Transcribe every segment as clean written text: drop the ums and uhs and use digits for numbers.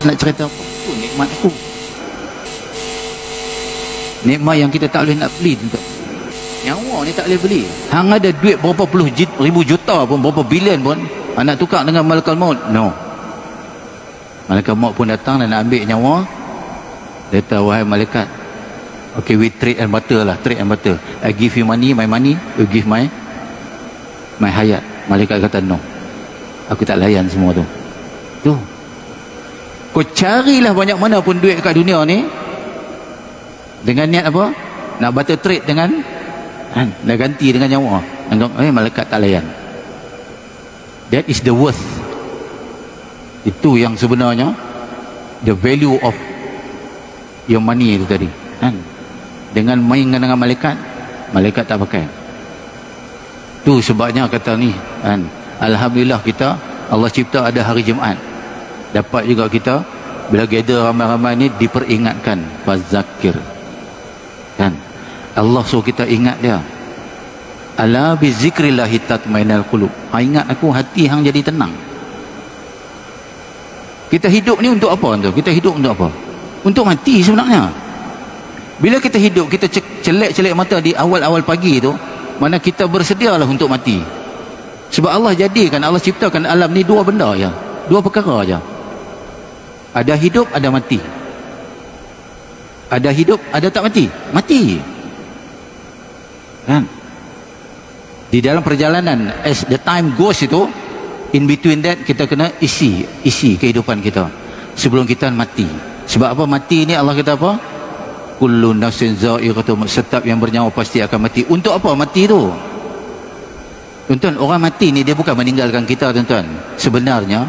nak cerita apa? Itu nikmat aku. Nikmat yang kita tak boleh nak beli tuan. Nyawa ni tak boleh beli. Hang ada duit berapa puluh ribu juta pun, berapa bilion pun, nak tukar dengan malaikat maut? No. Malaikat maut pun datang dan nak ambil nyawa. Dia kata, wahai malaikat, okay, we trade and barter lah, trade and barter. I give you money, my money, you give my hayat. Malaikat kata no, aku tak layan semua tu. Tu kau carilah banyak mana pun duit kat dunia ni dengan niat apa? Nak barter trade dengan nak ganti dengan nyawa. Malaikat tak layan. That is the worth. Itu yang sebenarnya the value of your money itu tadi. Dengan main dengan malaikat, malaikat tak pakai. Tu sebabnya kata ni, alhamdulillah kita Allah cipta ada hari Jumaat. Dapat juga kita bila gather ramai-ramai ni diperingatkan, fazakir. Allah suruh kita ingat dia. Ala bi zikrillahi tatmainnul qulub. Ingat aku, hati hang jadi tenang. Kita hidup ni untuk apa tuan? Kita hidup untuk apa? Untuk mati sebenarnya. Bila kita hidup, kita celek-celek mata di awal-awal pagi tu, mana kita bersedialah untuk mati. Sebab Allah jadikan, Allah ciptakan alam ni dua benda je, dua perkara je. Ada hidup, ada mati. Ada hidup, ada tak mati? Mati. Di dalam perjalanan, as the time goes itu, in between that, kita kena isi kehidupan kita sebelum kita mati. Sebab apa mati ni? Allah kata apa? Kullu nafsin za'iqatul maut. Setiap yang bernyawa pasti akan mati. Untuk apa mati tu? Tuan-tuan, orang mati ni dia bukan meninggalkan kita, tuan-tuan. Sebenarnya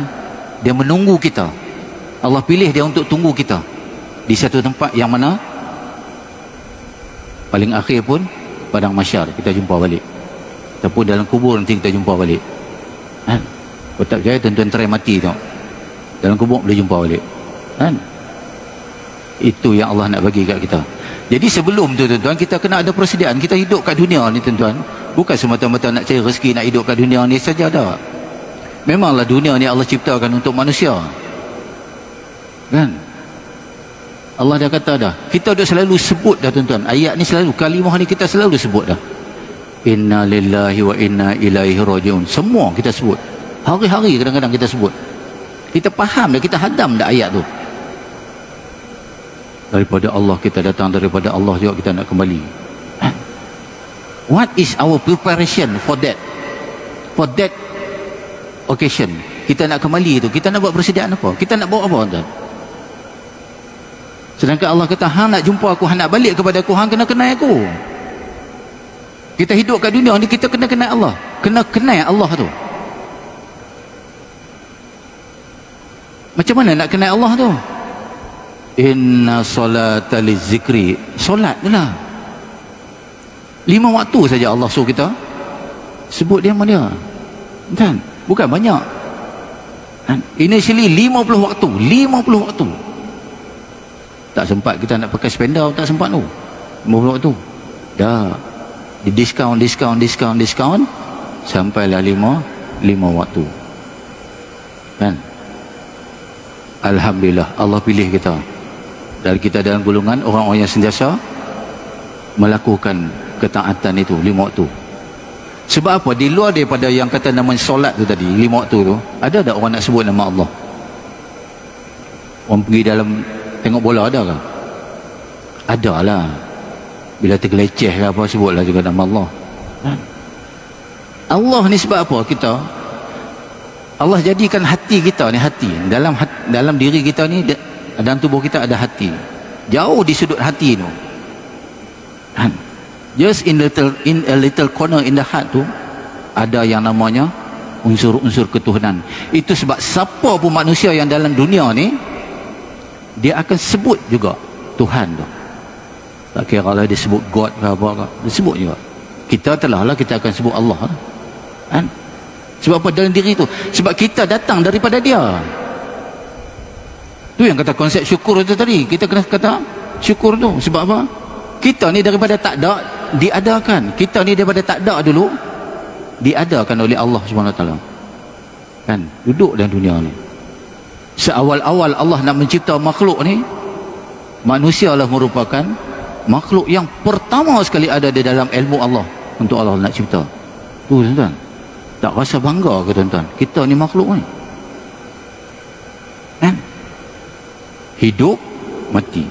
dia menunggu kita. Allah pilih dia untuk tunggu kita di satu tempat yang mana paling akhir pun padang mahsyar, kita jumpa balik. Ataupun dalam kubur nanti kita jumpa balik. Kalau tak percaya, tuan-tuan try mati tengok. Dalam kubur boleh jumpa balik. Itu yang Allah nak bagi kat kita. Jadi sebelum tu tuan-tuan, kita kena ada persediaan. Kita hidup kat dunia ni tuan-tuan, bukan semata-mata nak cari rezeki, nak hidup kat dunia ni saja dah. Memanglah dunia ni Allah ciptakan untuk manusia. Allah dah kata dah. Kita dah selalu sebut dah tuan-tuan. Ayat ni selalu, kalimah ni kita selalu sebut dah. Inna lillahi wa inna ilaihi raji'un. Semua kita sebut. Hari-hari kadang-kadang kita sebut. Kita faham dah, kita hadam dah ayat tu. Daripada Allah kita datang, daripada Allah juga kita nak kembali. What is our preparation for that? For that occasion. Kita nak kembali tu, kita nak buat persediaan apa? Kita nak buat apa tuan? Sedangkan Allah kata, hang nak jumpa aku, hang nak balik kepada aku, hang kena kenal aku. Kita hidup kat dunia ni, kita kena kenal Allah. Kena kenal Allah tu. Macam mana nak kenal Allah tu? Inna solata lizikri. Solat je lah. 5 waktu saja Allah suruh kita sebut dia mana dia. Kan? Bukan banyak. Initially 50 waktu. 50 waktu. Tak sempat kita nak pakai spender, tak sempat tu. 50 waktu. Dah. Di diskaun sampailah 5 waktu. Kan? Alhamdulillah Allah pilih kita. Dan kita dalam golongan orang-orang yang sentiasa melakukan ketaatan itu 5 waktu. Sebab apa? Di luar daripada yang kata nama solat tu tadi, 5 waktu tu, ada tak orang nak sebut nama Allah? Orang pergi dalam tengok bola ada ke? Ada lah. Bila tergeleceh ke apa, sebutlah juga nama Allah. Allah ni sebab apa kita? Allah jadikan hati kita ni, hati dalam diri kita ni, dalam tubuh kita ada hati. Jauh di sudut hati tu, just in a little corner in the heart tu, ada yang namanya unsur-unsur ketuhanan. Itu sebab siapa pun manusia yang dalam dunia ni, dia akan sebut juga Tuhan tu. Tak kira lah dia sebut God ke apa, dia sebut juga. Kita kita akan sebut Allah. Sebab apa? Dalam diri tu. Sebab kita datang daripada dia. Tu yang kata konsep syukur tu tadi. Kita kena kata syukur tu. Sebab apa? Kita ni daripada tak ada diadakan. Kita ni daripada tak ada dulu diadakan oleh Allah SWT. Kan? Duduk dalam dunia ni. Seawal-awal Allah nak mencipta makhluk ni, manusia lah merupakan makhluk yang pertama sekali ada di dalam ilmu Allah untuk Allah nak cipta. Tu tuan-tuan, tak rasa bangga ke tuan-tuan? Kita ni makhluk ni kan? Hidup, mati.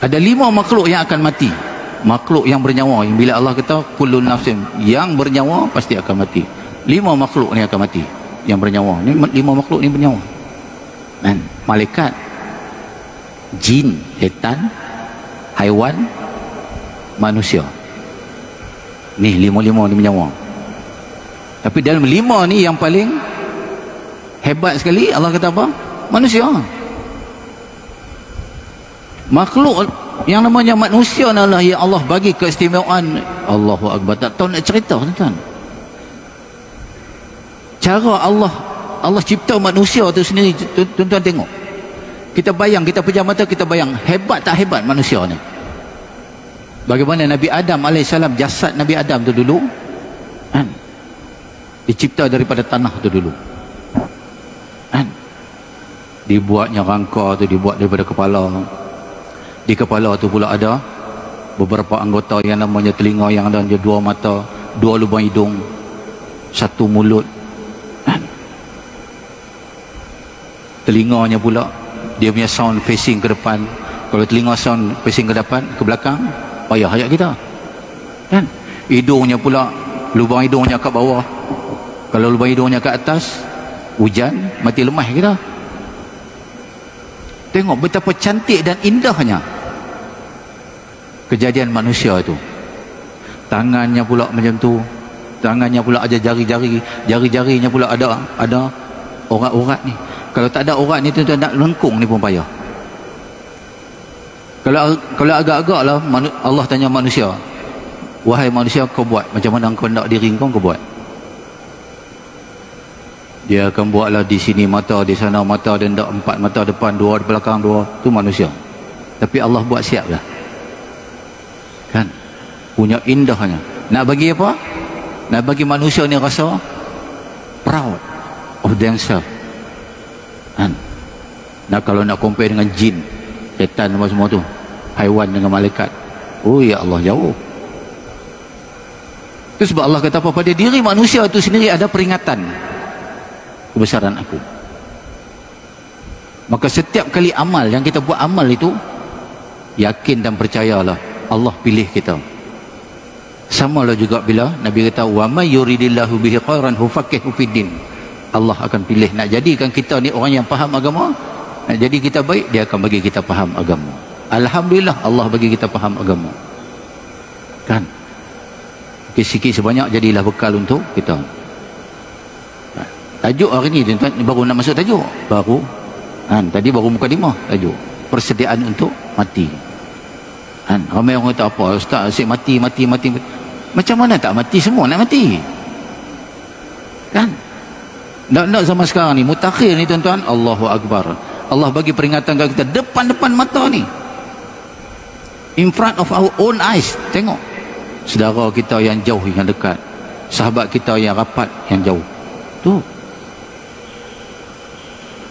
Ada 5 makhluk yang akan mati. Makhluk yang bernyawa, yang bila Allah kata kullu nafsin, yang bernyawa pasti akan mati. 5 makhluk ni akan mati, yang bernyawa ni. 5 makhluk ni bernyawa kan? Malaikat, jin, setan, haiwan, manusia. Ni 5 ni bernyawa. Tapi dalam 5 ni yang paling hebat sekali Allah kata apa? Manusia. Makhluk yang namanya manusia adalah yang Allah bagi keistimewaan. Allahu Akbar, tak tahu nak cerita tuan-tuan. Cara Allah cipta manusia tu sendiri, tuan-tuan tengok. Kita bayang, kita pejam mata, kita bayang hebat tak hebat manusia ni. Bagaimana Nabi Adam AS, jasad Nabi Adam tu dulu kan, dicipta daripada tanah tu dulu kan? Dibuatnya rangka tu, dibuat daripada kepala. Di kepala tu pula ada beberapa anggota yang namanya telinga, yang ada 2 mata, 2 lubang hidung, 1 mulut kan? Telinganya pula dia punya sound facing ke depan. Kalau telinga sound facing ke depan, ke belakang, payah ayat kita kan? Hidungnya pula, lubang hidungnya kat bawah. Kalau lubang hidungnya kat atas, hujan, mati lemah kita. Tengok betapa cantik dan indahnya kejadian manusia itu. Tangannya pula macam tu, tangannya pula ada jari-jari, jari-jarinya pula ada urat-urat ni. Kalau tak ada urat ni, tuan-tuan, nak lengkung ni pun payah. Kalau agak-agak lah Allah tanya manusia, wahai manusia, kau buat macam mana kau nak diri kau buat? Dia akan buatlah di sini mata, di sana mata, dan 4 mata depan, 2 di belakang, 2. Tu manusia. Tapi Allah buat siap lah kan? Punya indahnya. Nak bagi apa? Nak bagi manusia ni rasa proud of themselves kan? Kalau nak compare dengan jin, setan semua tu, haiwan dengan malaikat, oh ya Allah, jauh. Itu sebab Allah kata apa? Pada diri manusia itu sendiri ada peringatan kebesaran aku. Maka setiap kali amal yang kita buat, amal itu yakin dan percayalah Allah pilih kita. Sama lah juga bila Nabi kata wa may yuridillahu bihi khairan hufaqihu fiddin. Allah akan pilih nak jadikan kita ni orang yang faham agama. Nak jadi kita baik, dia akan bagi kita faham agama. Alhamdulillah Allah bagi kita faham agama kan? Sikit sebanyak jadilah bekal untuk kita. Tajuk hari ni tuan-tuan, baru nak masuk tajuk baru kan? Tadi baru mukadimah tajuk persediaan untuk mati kan? Ramai orang kata apa, ustaz asyik mati. Macam mana tak mati? Semua nak mati kan? Nak zaman sekarang ni, mutakhir ni tuan-tuan, Allahu Akbar, Allah bagi peringatan kat kita depan-depan mata ni, in front of our own eyes. Tengok saudara kita yang jauh, yang dekat, sahabat kita yang rapat, yang jauh tu.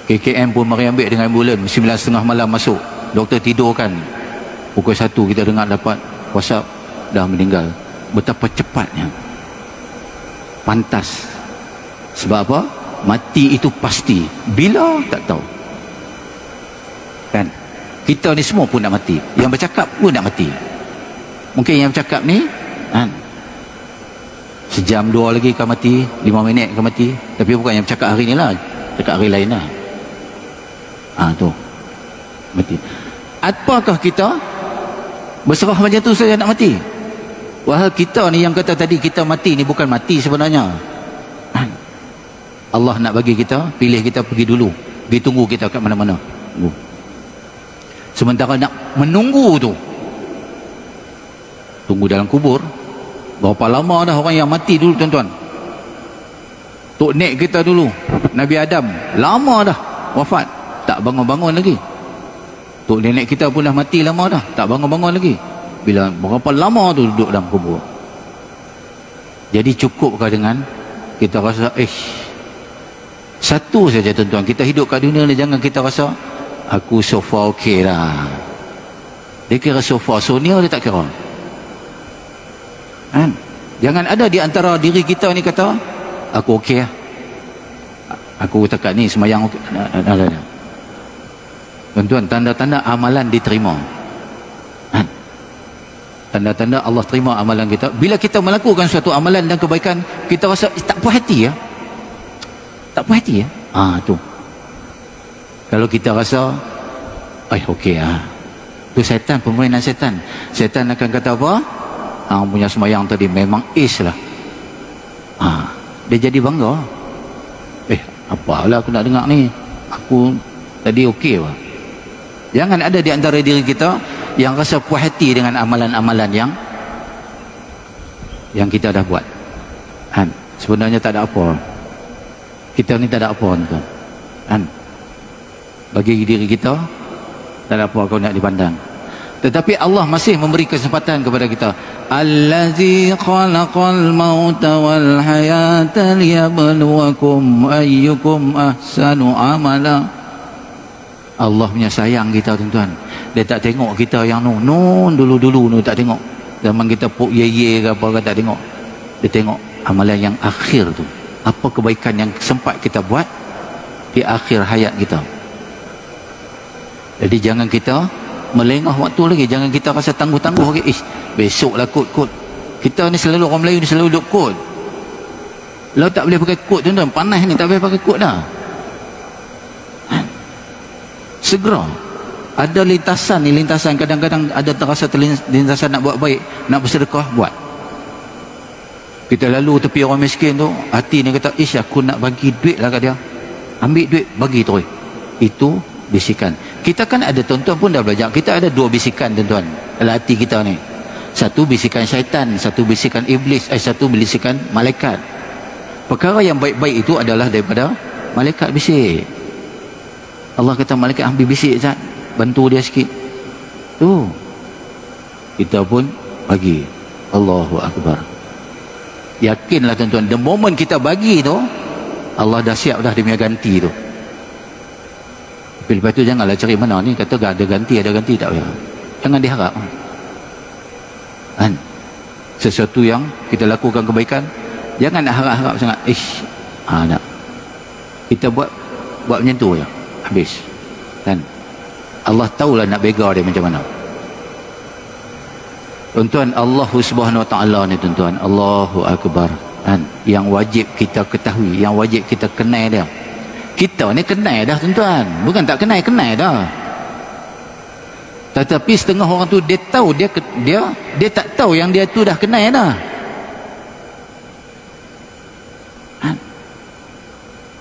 KKM pun mari ambil dengan ambulan 9.30 malam masuk, doktor tidur kan, pukul 1 kita dengar dapat WhatsApp dah meninggal. Betapa cepatnya. Pantas. Sebab apa? Mati itu pasti. Bila? Tak tahu kan? Kita ni semua pun nak mati, yang bercakap pun nak mati. Mungkin yang bercakap ni kan, sejam 2 lagi akan mati, 5 minit akan mati. Tapi bukan yang bercakap hari ni lah, cakap hari lain lah. Tu mati. Apakah kita berserah macam tu saja nak mati? Wahai kita ni yang kata tadi kita mati ni, bukan mati sebenarnya. Allah nak bagi kita, pilih kita pergi dulu, pergi tunggu kita kat mana-mana. Sementara nak menunggu tu, tunggu dalam kubur. Berapa lama dah orang yang mati dulu tuan-tuan? Tok nek kita dulu, Nabi Adam, lama dah wafat, tak bangun-bangun lagi. Tok nenek kita pun dah mati lama dah, tak bangun-bangun lagi. Bila berapa lama tu duduk dalam kubur. Jadi cukupkah dengan kita rasa Satu saja tuan-tuan, kita hidup kat dunia ni jangan kita rasa aku so far okey lah. Dia kira so far, Sonia dia tak kira. Kan? Jangan ada di antara diri kita ni kata aku okey lah, aku dekat ni semayang okey. Tuan-tuan, tanda-tanda amalan diterima. Kan? Tanda-tanda Allah terima amalan kita bila kita melakukan suatu amalan dan kebaikan, kita rasa tak puas hati ya, tak puas hati ya. Tu kalau kita rasa okey lah, tu syaitan, permainan syaitan. Syaitan akan kata apa? Hang punya semayang tadi memang is lah. Dia jadi bangga. Apalah aku nak dengar ni, aku tadi okey lah. Jangan ada di antara diri kita yang rasa puas hati dengan amalan-amalan yang kita dah buat. Kan? Sebenarnya tak ada apa. Kita ni tak ada apa tuan. Kan? Bagi diri kita tak ada apa kau nak dipandang. Tetapi Allah masih memberi kesempatan kepada kita. Allazi khalaqal mauta wal hayata liyabluwakum ayyukum ahsanu amala. Allah punya sayang kita tuan-tuan. Dia tak tengok kita yang nun dulu-dulu tu, tak tengok. Zaman kita pok ye ke apa ke, tak tengok. Dia tengok amalan yang akhir tu. Apa kebaikan yang sempat kita buat di akhir hayat kita. Jadi jangan kita melengah waktu lagi, jangan kita rasa tangguh-tangguh lagi. Besoklah kot. Kita ni selalu, orang Melayu ni selalu duk kot. Kalau tak boleh pakai kot tuan-tuan, panas ni tak boleh pakai kot dah. Segera. Ada lintasan ni, lintasan kadang-kadang ada terasa lintasan nak buat baik, nak bersedekah, buat. Kita lalu tepi orang miskin tu, hati ni kata, aku nak bagi duit lah kat dia. Ambil duit, bagi terus. Itu bisikan. Kita kan ada, tuan-tuan pun dah belajar, kita ada dua bisikan tuan-tuan dalam hati kita ni. Satu bisikan syaitan, satu bisikan iblis, satu bisikan malaikat. Perkara yang baik-baik itu adalah daripada malaikat bisik. Allah kata malaikat ambil bisik Zat, bantu dia sikit. Tu kita pun bagi. Allahu Akbar. Yakinlah tuan-tuan, the moment kita bagi tu, Allah dah siap dah dia punya ganti tu. Lepas tu janganlah cari mana ni, kata ada ganti, tak payah. Jangan diharap. Kan? Sesuatu yang kita lakukan kebaikan, jangan nak harap-harap sangat. Nak. Kita buat macam tu je. Habis. Kan? Allah tahulah nak bega dia macam mana. Tuan-tuan, Allah Subhanahu Wa Ta'ala ni tuan-tuan, Allahu Akbar. Kan? Yang wajib kita ketahui, yang wajib kita kenal dia. Kita ni kenal dah tuan-tuan, bukan tak kenal dah. Tetapi setengah orang tu dia tahu, dia tak tahu yang dia tu dah kenal dah.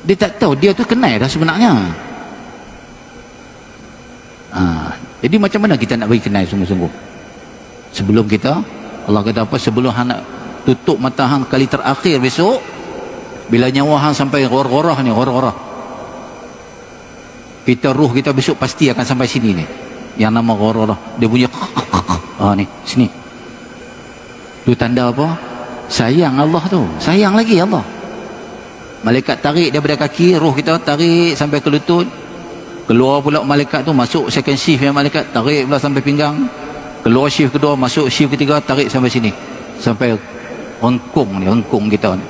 Dia tak tahu dia tu kenal dah sebenarnya. Jadi macam mana kita nak bagi kenal sungguh-sungguh? Sebelum kita, Allah kata apa? Sebelum hang nak tutup mata hang kali terakhir besok, bila nyawa hang sampai ghor-ghorah ni, ghor-ghorah, kita ruh kita besok pasti akan sampai sini ni, yang nama ghor-ghorah. Dia punya ni, sini. Tu tanda apa? Sayang Allah tu, sayang lagi Allah. Malaikat tarik daripada kaki, roh kita tarik sampai ke lutut, keluar pula malaikat tu, masuk second shift yang malaikat, tarik pula sampai pinggang, keluar shift kedua, masuk shift ketiga, tarik sampai sini, sampai rengkung kita ni.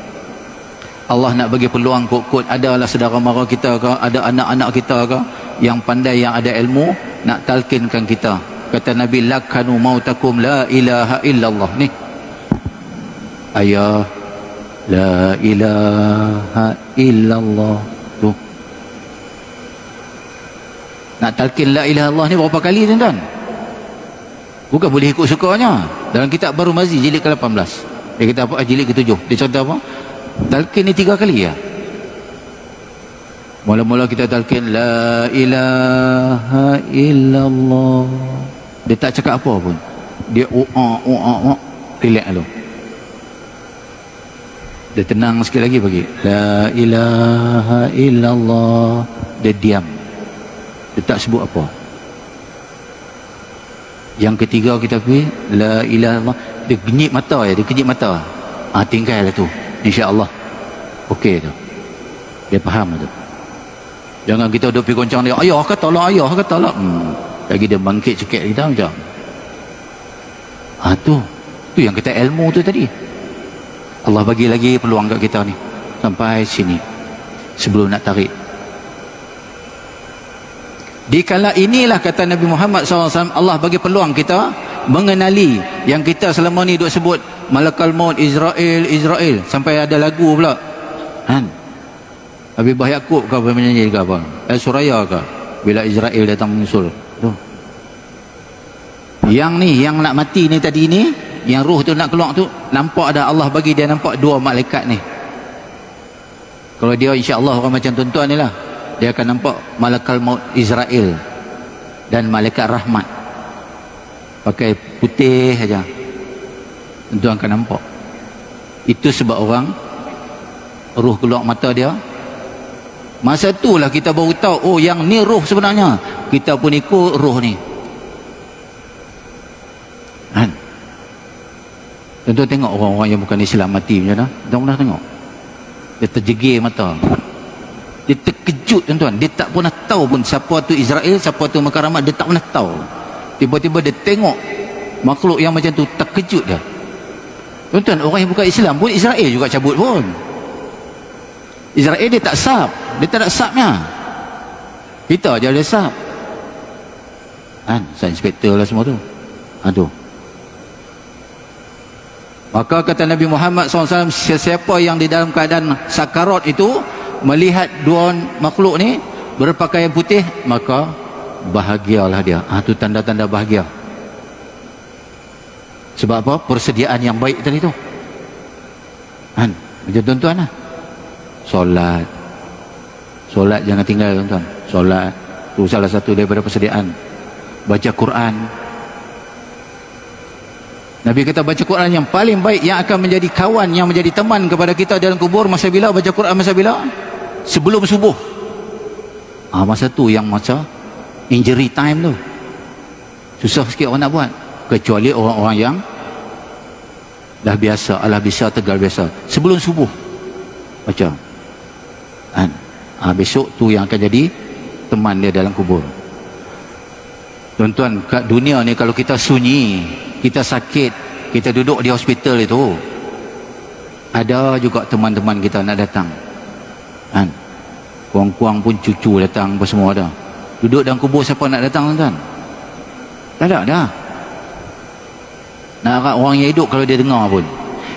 Allah nak bagi peluang kot-kot, adalah saudara mara kita ke, ada anak-anak kita ke yang pandai, yang ada ilmu, nak talkinkan kita. Kata Nabi, lakanu mautakum la ilaha illallah. Ni ayah, la ilaha illallah tu. Nak talkin la ilaha illallah ni berapa kali tuan-tuan? Bukan boleh ikut sukanya. Dalam kitab Baru Mazi jilid ke-18, dia kata apa? Jilid ke-7, dia contoh apa? Talqin ni 3 kali ya. Mula-mula kita talqin la ilaha illallah, dia tak cakap apa pun, dia relax dulu, dia tenang sikit lagi bagi la ilaha illallah, dia diam, dia tak sebut apa. Yang ketiga kita pergi la ilaha illallah, dia kenyip mata ya, dia kenyip mata. Tinggal lah tu, insya-Allah okey tu, dia faham tu. Jangan kita duduk pergi goncang dia, ayah katalah, ayah katalah. Lagi dia bangkit cekik kita macam. Tu yang kata ilmu tu tadi. Allah bagi lagi peluang kat kita ni sampai sini sebelum nak tarik. Di kala inilah kata Nabi Muhammad SAW, Allah bagi peluang kita mengenali yang kita selama ni duk sebut malakal maut, Israel, Israel, sampai ada lagu pula kan, Habib Bah Yaakob ke apa menyanyi ke apa, Suraya ke, bila Israel datang menyusul tu. Yang ni, yang nak mati ni tadi ni, yang roh tu nak keluar tu, nampak ada Allah bagi dia nampak dua malaikat ni. Kalau dia insya-Allah orang macam tuan-tuan ni lah, dia akan nampak malakal maut Israel dan malaikat rahmat pakai putih saja. Tuan akan nampak. Itu sebab orang roh keluar mata dia. Masa itulah kita baru tahu, oh yang ni roh sebenarnya. Kita pun ikut roh ni. Kan? Tuan-tuan tengok orang-orang yang bukan Islam mati macam mana? Tuan pernah tengok? Dia terjegir mata. Dia terkejut tuan-tuan. Dia tak pernah tahu pun siapa tu Israel, siapa tu malaikat rahmat. Dia tak pernah tahu. Tiba-tiba dia tengok makhluk yang macam tu, terkejut dia. Tuan-tuan, orang yang bukan Islam pun Israel juga cabut pun. Israel dia tak sab. Dia tak ada sabnya. Kita je ada sab. Kan? Sains inspektor lah semua tu. Aduh. Maka kata Nabi Muhammad SAW, sesiapa yang di dalam keadaan sakarat itu melihat dua makhluk ni berpakaian putih, maka bahagialah dia. Itu tanda-tanda bahagia. Sebab apa? Persediaan yang baik tadi tu kan? Macam tuan-tuan lah, solat jangan tinggal tuan-tuan. Solat tu salah satu daripada persediaan. Baca Quran. Nabi kata baca Quran yang paling baik, yang akan menjadi kawan, yang menjadi teman kepada kita dalam kubur. Masa bila baca Quran? Masa bila? Sebelum subuh. Masa tu yang masa injury time tu. Susah sikit orang nak buat, kecuali orang-orang yang dah biasa, alah bisa tegal biasa. Sebelum subuh baca kan? Besok tu yang akan jadi teman dia dalam kubur. Tuan-tuan, kat dunia ni kalau kita sunyi, kita sakit, kita duduk di hospital itu, ada juga teman-teman kita nak datang kan? Kuang-kuang pun cucu datang, apa semua ada. Duduk dalam kubur, siapa nak datang tuan-tuan? Tak ada dah. Nak harap orang yang hidup kalau dia dengar pun.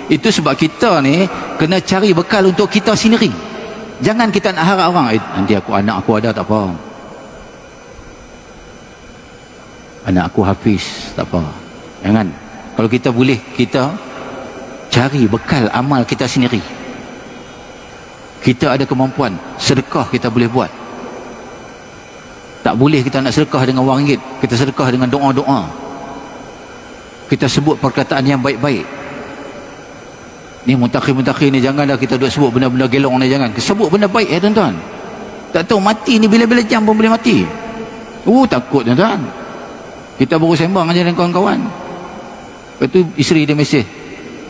Itu sebab kita ni kena cari bekal untuk kita sendiri. Jangan kita nak harap orang, nanti anak aku ada tak apa, anak aku hafiz tak apa. Jangan. Kalau kita boleh, kita cari bekal amal kita sendiri. Kita ada kemampuan, sedekah kita boleh buat. Tak boleh kita nak sedekah dengan wang ringgit, kita sedekah dengan doa-doa. Kita sebut perkataan yang baik-baik. Ni mutakhir-mutakhir ni janganlah kita duk sebut benda-benda gelong ni, jangan. Sebut benda baik tuan-tuan. Tak tahu mati ni bila-bila jam pun boleh mati. Takut tuan-tuan. Kita baru sembang aja dengan kawan-kawan. Lepas tu isteri dia mesej,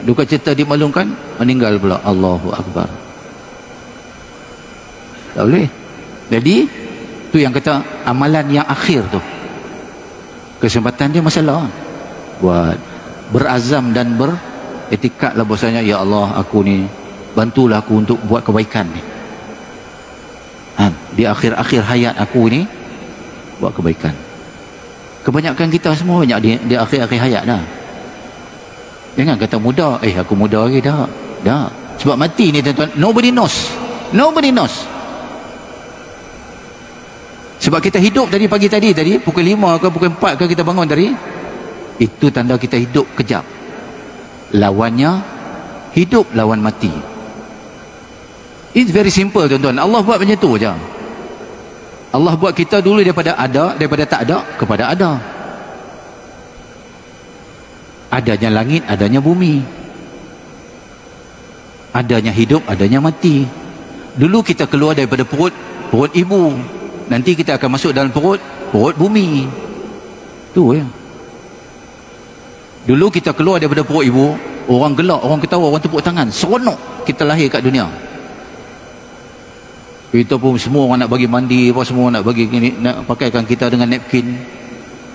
duka cita dimaklumkan, meninggal pula. Allahu Akbar. Tak boleh. Jadi tu yang kata amalan yang akhir tu, kesempatan dia masalah. Buat berazam dan beretikad lah bahasanya, ya Allah, aku ni bantulah aku untuk buat kebaikan ni di akhir-akhir hayat aku ni, buat kebaikan. Kebanyakan kita semua banyak di akhir-akhir hayat dah. Jangan kata muda, aku muda lagi, dah. Sebab mati ni tuan-tuan, nobody knows. Sebab kita hidup tadi pagi tadi pukul 5 ke pukul 4 ke kita bangun tadi, itu tanda kita hidup kejap. Lawannya hidup, lawan mati. It's very simple tuan-tuan. Allah buat macam tu je. Allah buat kita dulu daripada tak ada kepada ada. Adanya langit, adanya bumi. Adanya hidup, adanya mati. Dulu kita keluar daripada perut ibu. Nanti kita akan masuk dalam perut bumi. Tu ya. Dulu kita keluar daripada perut ibu, orang gelak, orang ketawa, orang tepuk tangan, seronok kita lahir kat dunia. Kita pun semua orang nak bagi mandi, apa semua nak bagi gini, nak pakaikan kita dengan napkin.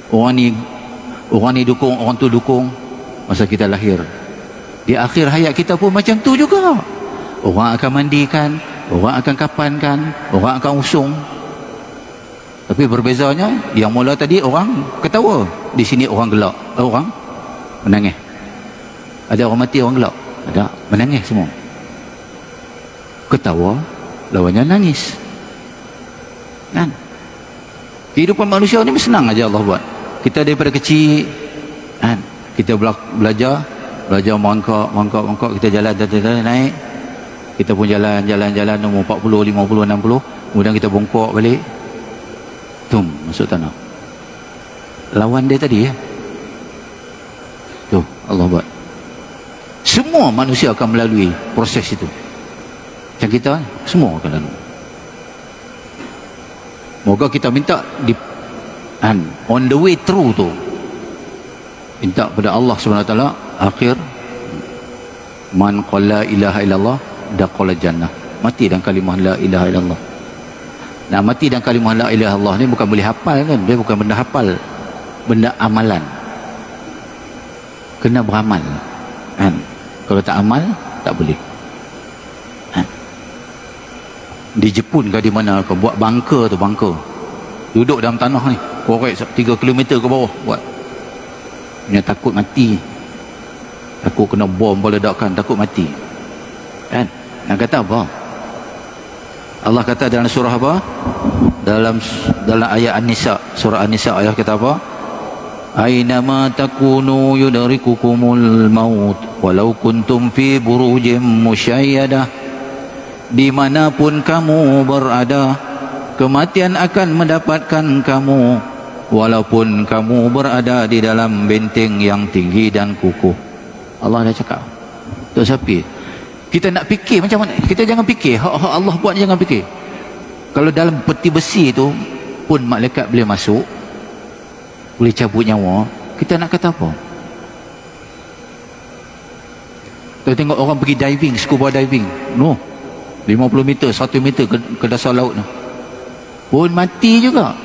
Orang ni dukung, orang tu dukung. Masa kita lahir, di akhir hayat kita pun macam tu juga. Orang akan mandikan, orang akan kapankan, orang akan usung. Tapi berbezanya, yang mula tadi orang ketawa, di sini orang gelak, orang menangis. Ada orang mati, orang gelak, ada menangis semua. Ketawa lawannya nangis, kan? Kehidupan manusia ni senang aja Allah buat. Kita daripada kecil, kan, kita belajar mangkak, kita jalan naik, kita pun jalan umur 40, 50, 60, kemudian kita bongkok balik, masuk tanah. Lawan dia tadi, ya, tu Allah buat. Semua manusia akan melalui proses itu. Macam kita, semua akan lalu. Moga kita minta on the way through tu, minta pada Allah SWT, akhir man qala ilaha illallah daqala jannah, mati dan kalimah la ilaha illallah. Nah, mati dan kalimah la ilaha illallah ni bukan boleh hafal, kan? Dia bukan benda hafal, benda amalan. Kena beramal, kan? Kalau tak amal, tak boleh. Di Jepun ke di mana kau buat bunker tu, duduk dalam tanah ni, korek 3 km ke bawah buat. Punya takut mati, takut kena bom ledakan, takut mati, kan? Nak kata apa? Allah kata dalam surah apa? Dalam ayat An-Nisa, surah An-Nisa, ayat kata apa? Ainama takunu yudrikukumul maut walau kuntum fi burujim musyayyadah. Dimanapun kamu berada, kematian akan mendapatkan kamu, walaupun kamu berada di dalam benteng yang tinggi dan kukuh. Allah dah cakap. Tak siapa kita nak fikir macam mana, kita jangan fikir hak Allah buat, jangan fikir. Kalau dalam peti besi tu pun malaikat boleh masuk, boleh cabut nyawa, kita nak kata apa? Kita tengok orang pergi diving, scuba diving, 50 meter, 1 meter ke dasar laut tu, pun mati juga.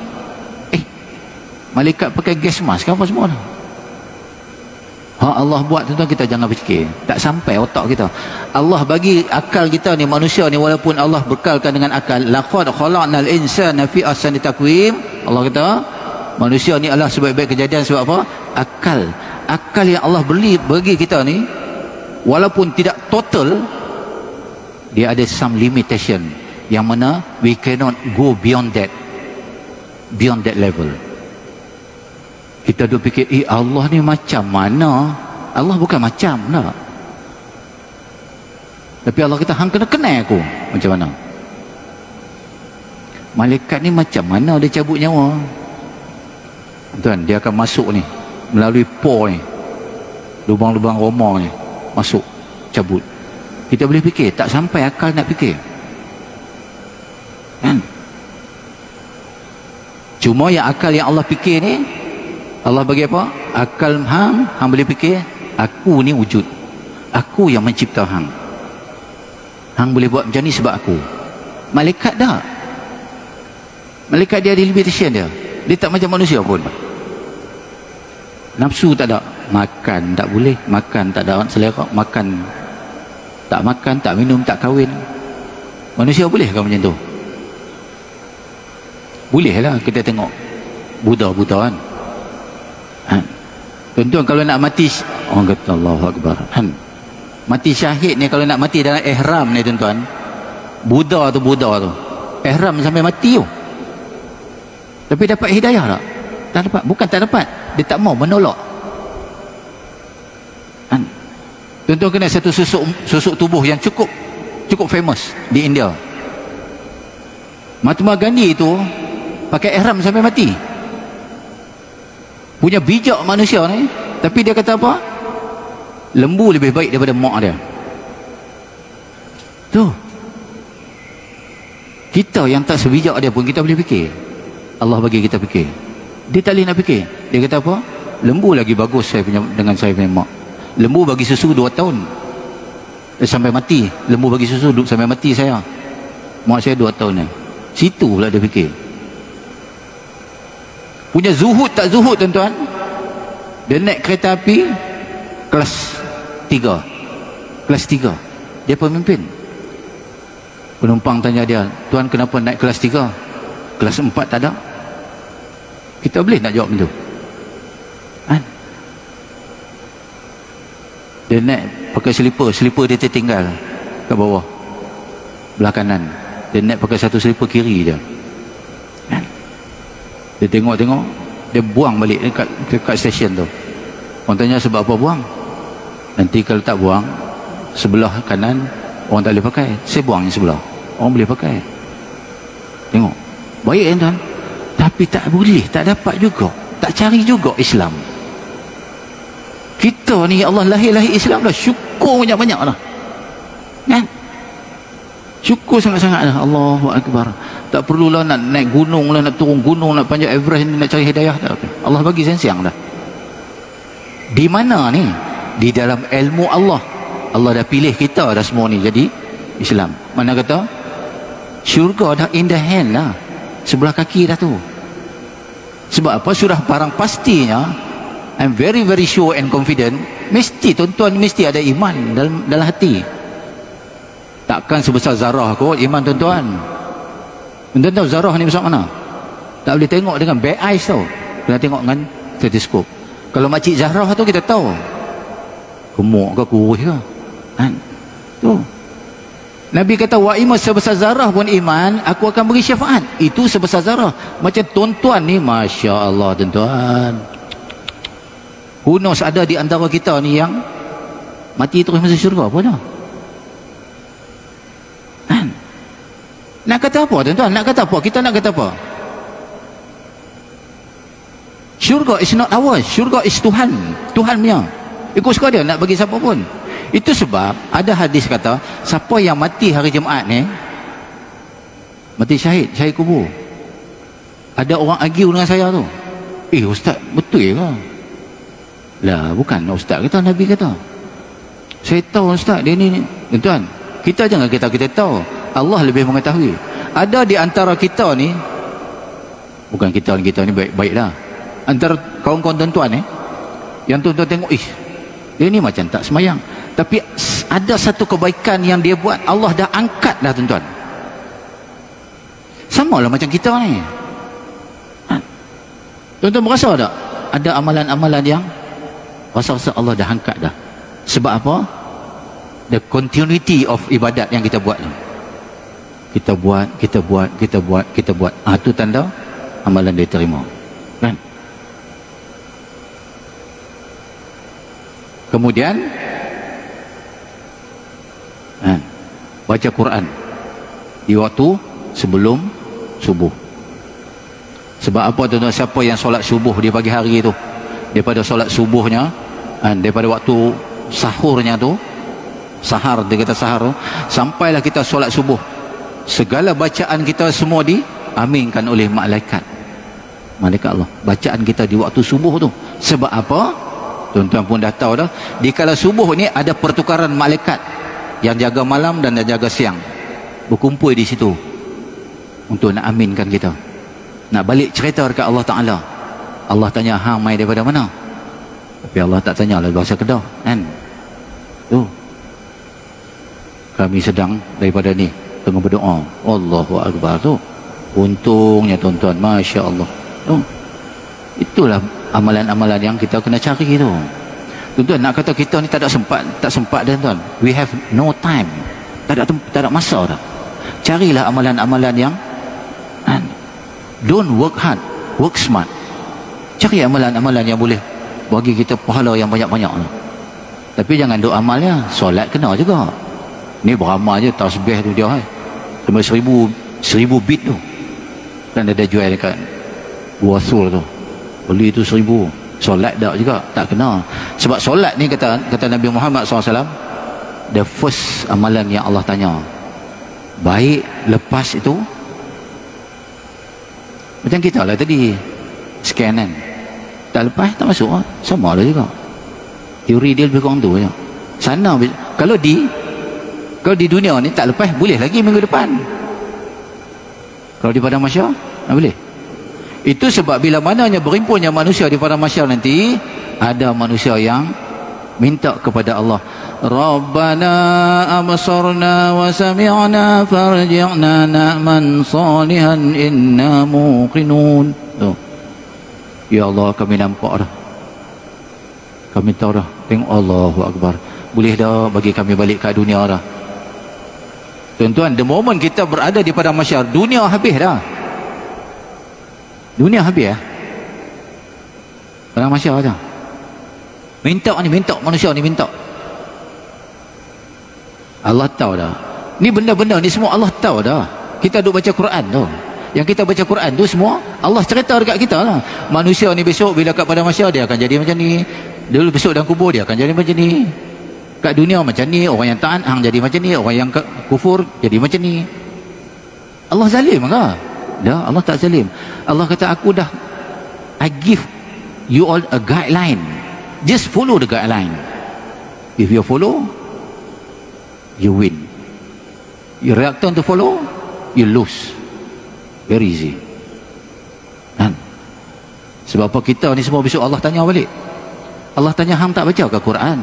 Malaikat pakai gas mask apa semua tu. Allah buat tu, kita jangan fikir, tak sampai otak kita. Allah bagi akal kita ni, manusia ni, walaupun Allah bekalkan dengan akal, laqad khalaqnal insana fi ahsani taqwim. Allah kata manusia ni adalah sebaik-baik kejadian sebab apa? Akal yang Allah bagi kita ni, walaupun tidak total, dia ada some limitation yang mana we cannot go beyond that level. Kita duk fikir, Allah ni macam mana? Allah bukan macam tak. Tapi Allah kata, hang kena kenal aku macam mana. Malaikat ni macam mana dia cabut nyawa? Tuan, dia akan masuk ni melalui pore ni, lubang-lubang roma ni, masuk, cabut. Kita boleh fikir, tak sampai akal nak fikir, kan? Cuma yang akal yang Allah fikir ni, Allah bagi apa? Akal hang boleh fikir, aku ni wujud, aku yang mencipta hang boleh buat macam ni sebab aku. Malaikat tak. Malaikat dia ada limitation dia tak macam manusia pun. Nafsu tak ada, makan tak boleh, makan tak ada selera, makan, tak minum, tak kahwin. Manusia boleh kan macam tu? Boleh lah. Kita tengok Buddha kan, tuan-tuan kalau nak mati, orang kata Allahu Akbar, mati syahid ni, kalau nak mati dalam ihram ni tuan-tuan, Buddha tu ihram sampai mati tu, tapi dapat hidayah tak dapat? Bukan tak dapat, dia tak mau menolak. Tuan-tuan kena satu susuk tubuh yang cukup famous di India. Mahatma Gandhi tu pakai ihram sampai mati. Punya bijak manusia ni, tapi dia kata apa? Lembu lebih baik daripada mak dia. Tu. Kita yang tak sebijak dia pun kita boleh fikir. Allah bagi kita fikir. Dia tak boleh nak fikir. Dia kata apa? Lembu lagi bagus dengan saya punya mak. Lembu bagi susu 2 tahun sampai mati. Lembu bagi susu sampai mati saya. mak saya 2 tahun ni. Situ pula dia fikir. Punya zuhud tak zuhud tuan-tuan, dia naik kereta api kelas 3. Kelas 3 dia pemimpin. Penumpang tanya dia, tuan kenapa naik kelas 3? Kelas 4 tak ada? Kita boleh nak jawab macam tu kan? Dia naik pakai selipar dia tertinggal kat bawah belah kanan. Dia naik pakai satu selipar kiri je kan? Dia tengok-tengok, dia buang balik dekat stesen tu. Orang tanya sebab apa buang? Nanti kalau tak buang sebelah kanan orang tak boleh pakai, saya buang yang sebelah, orang boleh pakai. Tengok baik kan tuan, tapi tak boleh, tak dapat juga, tak cari juga Islam. Kita ni Allah lahir Islam dah, syukur banyak-banyak dah kan? Syukur sangat-sangat dah. Allahu Akbar. Tak perlulah nak naik gunung lah, nak turun gunung, nak panjat Everest, nak cari hidayah dah. Allah bagi siang dah. Di mana ni? Di dalam ilmu Allah. Allah dah pilih kita dah semua ni jadi Islam. Mana kata syurga dah in the hand lah, sebelah kaki dah tu. Sebab apa? Sudah barang pastinya, I'm very very sure and confident, mesti tuan-tuan mesti ada iman dalam hati. Takkan sebesar zarah kot iman tuan-tuan. Tuan-tuan tahu zarah ni besar mana? Tak boleh tengok dengan bare eyes tau, kena tengok dengan teleskop. Kalau makcik Zahrah tu kita tahu gemuk ke kurus ke kan? Tu Nabi kata wa iman sebesar zarah pun iman, aku akan beri syafaat. Itu sebesar zarah. Macam tuan-tuan ni, Masya Allah tuan-tuan, who knows ada di antara kita ni yang mati terus masuk syurga apa dah kan? Nak kata apa tuan-tuan? Nak kata apa? Kita nak kata apa? Syurga is not ours. Syurga is Tuhan. Tuhan punya. Ikut suka dia nak bagi siapa pun. Itu sebab ada hadis kata, siapa yang mati hari Jumaat ni, mati syahid kubur. Ada orang argue dengan saya tu, ustaz betul ke? Lah bukan ustaz kata, Nabi kata. Saya tahu ustaz dia ni. Tuan, kita jangan kita tahu, Allah lebih mengetahui. Ada di antara kita ni, bukan kita ni baik-baik dah, antara kawan-kawan tuan-tuan ni, yang tuan-tuan tengok, dia ni macam tak semayang, tapi ada satu kebaikan yang dia buat, Allah dah angkat dah tuan-tuan. Sama lah macam kita ni. Tuan-tuan berasa tak? Ada amalan-amalan yang rasa-rasa Allah dah angkat dah. Sebab apa? The continuity of ibadat yang kita buat ni. Kita buat. Itu tanda amalan dia terima. Kan? Kemudian baca Quran di waktu sebelum subuh. Sebab apa tuan-tuan? Siapa yang solat subuh di pagi hari tu, daripada solat subuhnya, daripada waktu sahurnya tu, sahar, dia kata sahar tu, sampailah kita solat subuh, segala bacaan kita semua diaminkan oleh malaikat Allah. Bacaan kita di waktu subuh tu. Sebab apa? Tuan-tuan pun dah tahu dah, di kala subuh ni ada pertukaran malaikat yang jaga malam dan yang jaga siang, berkumpul di situ untuk nak aminkan kita. Nak balik cerita dekat Allah Ta'ala, Allah tanya, hang mai daripada mana? Tapi Allah tak tanya lah bahasa Kedah kan? Tu kami sedang daripada ni tengah berdoa. Allahu Akbar tu. Untungnya tuan-tuan, Masya Allah tu. Itulah amalan-amalan yang kita kena cari tu. Tuan-tuan, nak kata kita ni tak sempat dah tuan. We have no time. Tak ada masa dah. Carilah amalan-amalan yang don't work hard, work smart. Cari amalan-amalan yang boleh bagi kita pahala yang banyak-banyak tu. Tapi jangan duk amalnya, solat kena juga. Ni beramal je tasbih tu dia cuma 1000 bit tu. Kan ada jual dekat Wasul tu, beli tu 1000. Solat tak juga tak kena. Sebab solat ni kata Nabi Muhammad SAW, the first amalan yang Allah tanya. Baik lepas itu, macam kita lah tadi scan kan, tak lepas tak masuk lah. Sama lah juga teori dia, lebih kurang tu je. Sana kalau di dunia ni tak lepas boleh lagi minggu depan Kalau di padang mahsyar tak boleh. Itu sebab bila mananya berimpunnya manusia di padang mahsyar nanti, ada manusia yang minta kepada Allah, Rabbana absarna wa sami'na farji'na na'man salihan inna muqinun. Ya Allah, kami nampak dah, kami tahu dah, tengok, Allahu Akbar, boleh dah bagi kami balik ke dunia dah. Tuan-tuan, the moment kita berada di padang mahsyar, dunia habis dah. Dunia habis ya. Padang mahsyar dah. Minta ni, minta manusia ni minta. Allah tahu dah. Ni benda-benda ni semua Allah tahu dah. Kita duk baca Quran tu. Yang kita baca Quran tu semua Allah cerita dekat kita lah. Manusia ni besok bila kat padang mahsyar dia akan jadi macam ni. Dulu besok dalam kubur dia akan jadi macam ni. Kat dunia macam ni, orang yang taat hang jadi macam ni, orang yang kufur jadi macam ni. Allah zalim ke? Dah, Allah tak zalim. Allah kata, aku dah, I give you all a guideline. Just follow the guideline. If you follow, you win. You reluctant to follow, you lose. Very easy. Kan? Sebab apa kita ni semua besok Allah tanya balik. Allah tanya, hang tak baca ke Quran?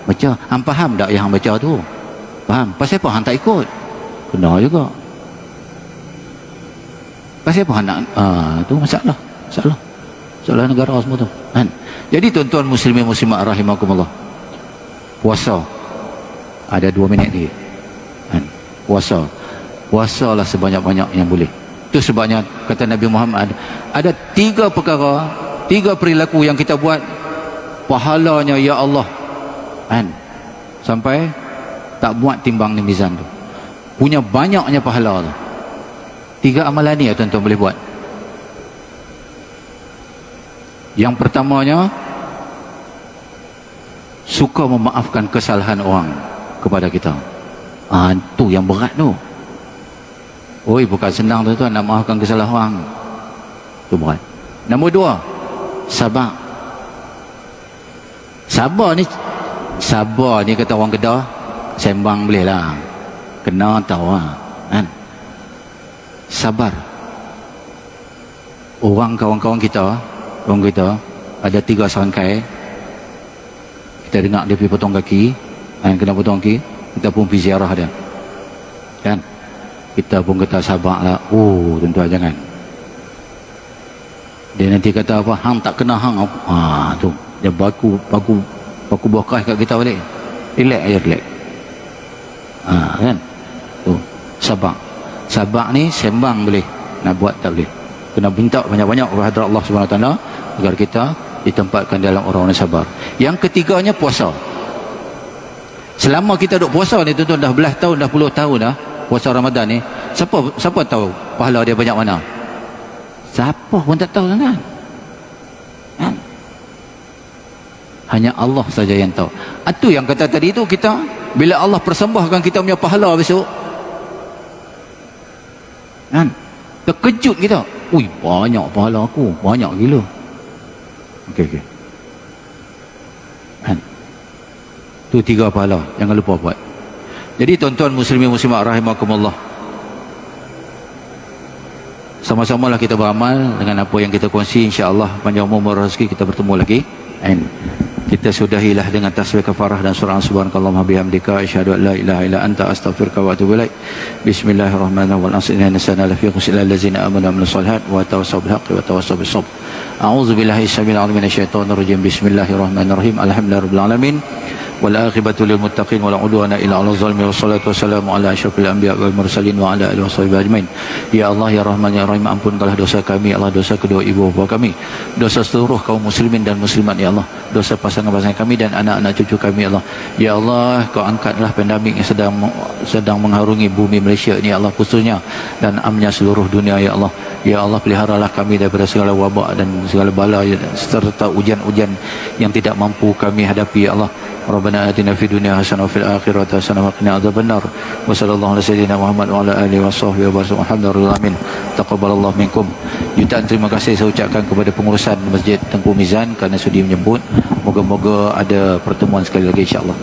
Baca. Hang faham tak yang hang baca tu? Faham. Pasal apa hang tak ikut? Kena juga. Pasal apa hang nak? Tu masalah. Masalah negara semua tu. Kan? Jadi tuan-tuan muslimin muslimat rahimakumullah, puasa ada 2 minit lagi. Kan? Puasalah sebanyak-banyak yang boleh. Itu sebabnya kata Nabi Muhammad, ada 3 perkara, 3 perilaku yang kita buat, pahalanya ya Allah, kan, sampai tak buat timbang ni mizan tu, punya banyaknya pahala tu. 3 amalan ni ya tuan-tuan boleh buat. Yang pertamanya, suka memaafkan kesalahan orang kepada kita. Tu yang berat tu. Oi, bukan senang tuan-tuan nak maafkan kesalahan orang. Tu berat. Nombor 2, sabar. Sabar ni kata orang Kedah, sembang boleh lah, kena tahu lah, kan? Sabar. Orang kawan-kawan kita, ada 3 serangkai, kita dengar dia pergi potong kaki, kan, kena potong kaki, kita pun pergi ziarah dia, kan? Kita pun kata sabar lah. Tuan-tuan jangan. Dia nanti kata apa, hang tak kena hang. Tu dia baku bokah kat kita balik. Relax. Kan? Tu sabar. Sabar ni sembang boleh, nak buat tak boleh. Kena minta banyak-banyak kepada hadrat Allah Subhanahu Wa Taala agar kita ditempatkan dalam orang yang sabar. Yang ketiganya, puasa. Selama kita duk puasa ni tuan-tuan, dah belas tahun, dah puluh tahun dah puasa Ramadan ni, siapa tahu pahala dia banyak mana? Siapa pun tak tahu kan? Hanya Allah saja yang tahu. Itu yang kata tadi tu, kita bila Allah persembahkan kita punya pahala besok, kan, terkejut kita. Ui, banyak pahala aku, banyak gila. Okey. Kan? Tu 3 pahala, jangan lupa buat. Jadi tuan-tuan muslimin muslimat rahimakumullah, sama-samalah kita beramal dengan apa yang kita kongsi. InsyaAllah panjang umur rezeki kita bertemu lagi. And kita sudahilah dengan tasbih kafarah dan surah subhanakallahumma bihamdika asyhadu an la ilaha illa anta astaghfiruka wa atubu ilaik. Bismillahirrahmanirrahim. Inna nasana lafi khusril ladzina amanu wa amilus solihat wa tawassaw bil haqqi wa tawassaw bis sabr. A'udzu billahi samil alim minasyaitonir rajim. Bismillahirrahmanirrahim. Alhamdulillahirabbil alamin. Wal aqibatu lil muttaqin wa la udwana illa 'alal zalimin. Wassalatu wassalamu ala asyrafil anbiya wal mursalin wa ala alihi washabihi ajmain. Ya Allah ya Rahman ya Rahim, ampunkanlah dosa kami ya Allah, dosa kedua ibu bapa kami, dosa seluruh kaum muslimin dan muslimat ya Allah, dosa pasangan-pasangan kami dan anak-anak cucu kami ya Allah. Ya Allah, kau angkatlah pandemik yang sedang mengharungi bumi Malaysia ini ya Allah, khususnya dan amnya seluruh dunia ya Allah. Ya Allah, peliharalah kami daripada segala wabak dan segala bala serta ujian-ujian yang tidak mampu kami hadapi ya Allah. Rabbana atina fid dunya hasanah wa fil akhirati hasanah wa qina adzabannar. Wa sallallahu ala sayyidina Muhammad wa ala alihi washabbihi wa alhamdulillah amin. Taqabbalallahu minkum. Jutaan terima kasih saya ucapkan kepada pengurusan Masjid Tengku Mizan kerana sudi menyebut. Moga-moga ada pertemuan sekali lagi insya-Allah.